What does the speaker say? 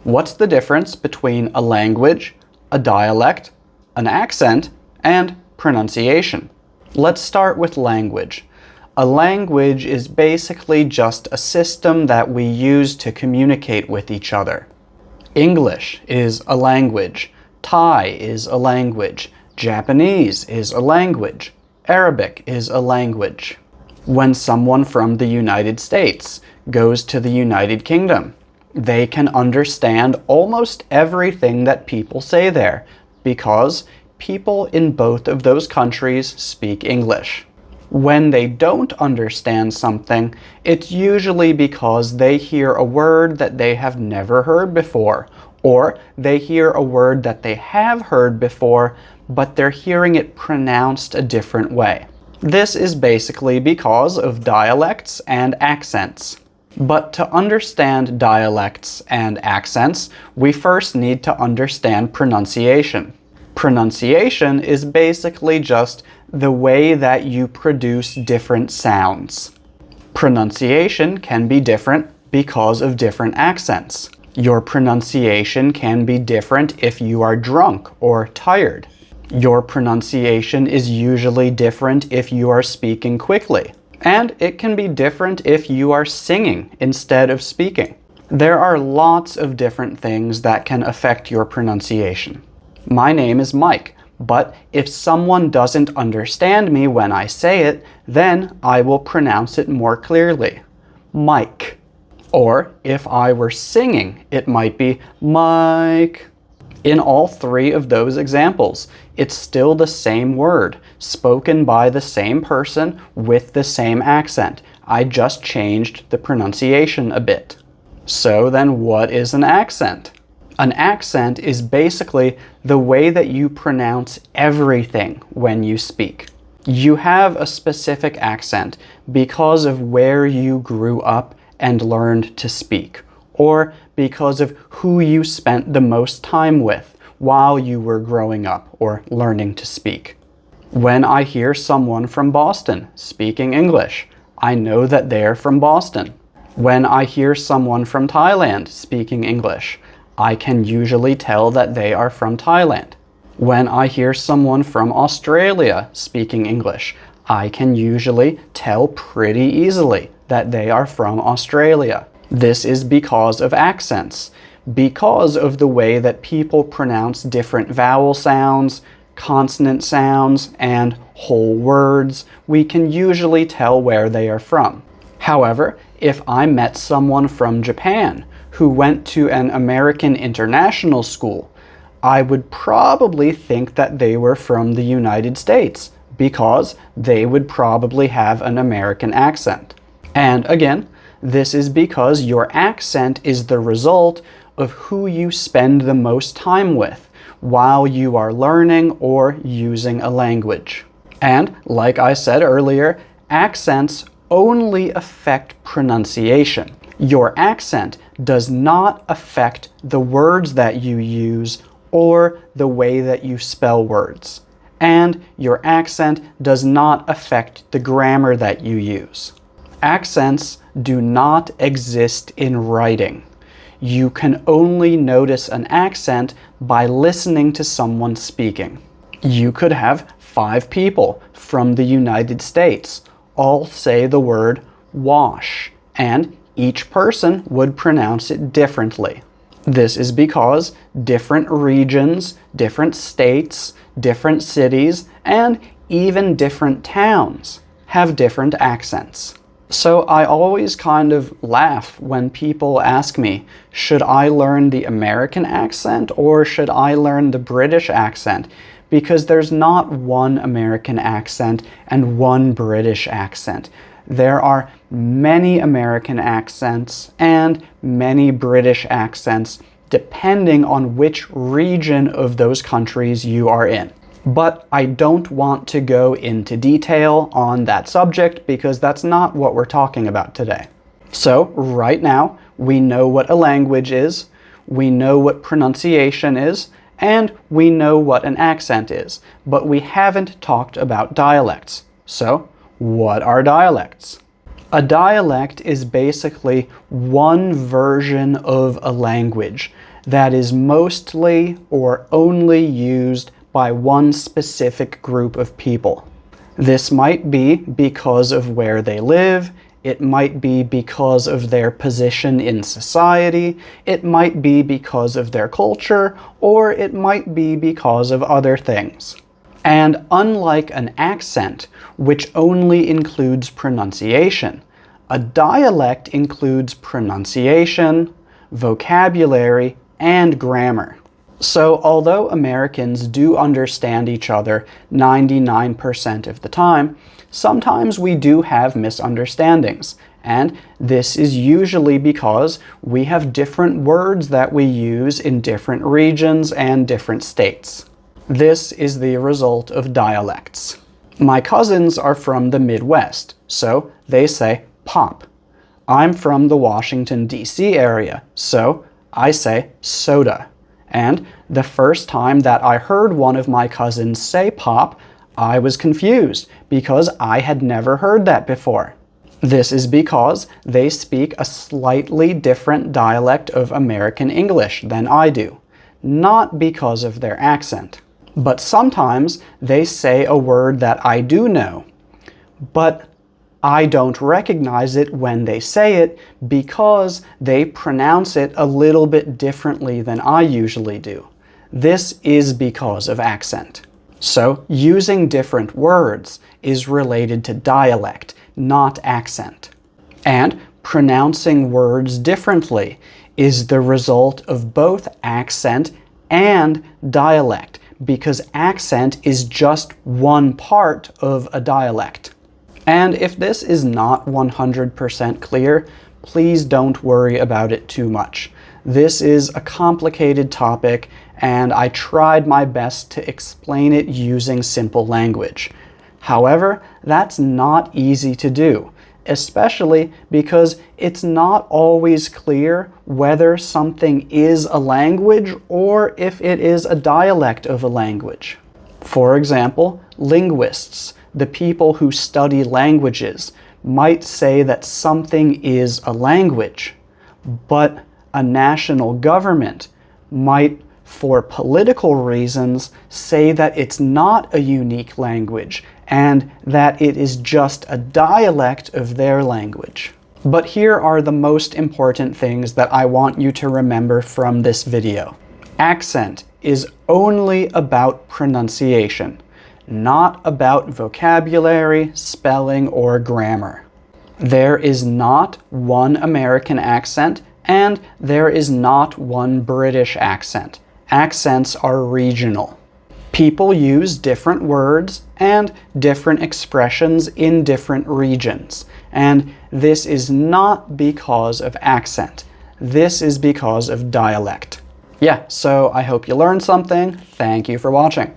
What's the difference between a language, a dialect, an accent, and pronunciation? Let's start with language. A language is basically just a system that we use to communicate with each other. English is a language. Thai is a language. Japanese is a language. Arabic is a language. When someone from the United States goes to the United Kingdom, they can understand almost everything that people say there because people in both of those countries speak English. When they don't understand something, it's usually because they hear a word that they have never heard before, or they hear a word that they have heard before, but they're hearing it pronounced a different way. This is basically because of dialects and accents. But to understand dialects and accents, we first need to understand pronunciation. Pronunciation is basically just the way that you produce different sounds. Pronunciation can be different because of different accents. Your pronunciation can be different if you are drunk or tired. Your pronunciation is usually different if you are speaking quickly. And it can be different if you are singing instead of speaking. There are lots of different things that can affect your pronunciation. My name is Mike, but if someone doesn't understand me when I say it, then I will pronounce it more clearly. Mike. Or if I were singing, it might be Mike. In all three of those examples, it's still the same word, spoken by the same person with the same accent. I just changed the pronunciation a bit. So then what is an accent? An accent is basically the way that you pronounce everything when you speak. You have a specific accent because of where you grew up and learned to speak, or because of who you spent the most time with while you were growing up or learning to speak. When I hear someone from Boston speaking English, I know that they're from Boston. When I hear someone from Thailand speaking English, I can usually tell that they are from Thailand. When I hear someone from Australia speaking English, I can usually tell pretty easily that they are from Australia. This is because of accents, because of the way that people pronounce different vowel sounds, consonant sounds, and whole words. We can usually tell where they are from. However, if I met someone from Japan who went to an American international school, I would probably think that they were from the United States because they would probably have an American accent. And again, this is because your accent is the result of who you spend the most time with while you are learning or using a language. And like I said earlier, accents only affect pronunciation. Your accent does not affect the words that you use or the way that you spell words. And your accent does not affect the grammar that you use. Accents do not exist in writing. You can only notice an accent by listening to someone speaking. You could have 5 people from the United States all say the word wash, and each person would pronounce it differently. This is because different regions, different states, different cities, and even different towns have different accents. So I always kind of laugh when people ask me, should I learn the American accent or should I learn the British accent? Because there's not one American accent and one British accent. There are many American accents and many British accents depending on which region of those countries you are in. But I don't want to go into detail on that subject because that's not what we're talking about today. So right now, we know what a language is, we know what pronunciation is, and we know what an accent is, but we haven't talked about dialects. So what are dialects? A dialect is basically one version of a language that is mostly or only used by one specific group of people. This might be because of where they live, it might be because of their position in society, it might be because of their culture, or it might be because of other things. And unlike an accent, which only includes pronunciation, a dialect includes pronunciation, vocabulary, and grammar. So although Americans do understand each other 99% of the time, sometimes we do have misunderstandings. And this is usually because we have different words that we use in different regions and different states. This is the result of dialects. My cousins are from the Midwest, so they say pop. I'm from the Washington, D.C. area, so I say soda. And the first time that I heard one of my cousins say pop, I was confused because I had never heard that before. This is because they speak a slightly different dialect of American English than I do, not because of their accent. But sometimes they say a word that I do know, but I don't recognize it when they say it because they pronounce it a little bit differently than I usually do. This is because of accent. So using different words is related to dialect, not accent. And pronouncing words differently is the result of both accent and dialect, because accent is just one part of a dialect. And if this is not 100% clear, please don't worry about it too much. This is a complicated topic, and I tried my best to explain it using simple language. However, that's not easy to do, especially because it's not always clear whether something is a language or if it is a dialect of a language. For example, linguists, the people who study languages, might say that something is a language, but a national government might, for political reasons, say that it's not a unique language and that it is just a dialect of their language. But here are the most important things that I want you to remember from this video. Accent is only about pronunciation, not about vocabulary, spelling, or grammar. There is not one American accent, and there is not one British accent. Accents are regional. People use different words and different expressions in different regions, and this is not because of accent. This is because of dialect. Yeah, so I hope you learned something. Thank you for watching.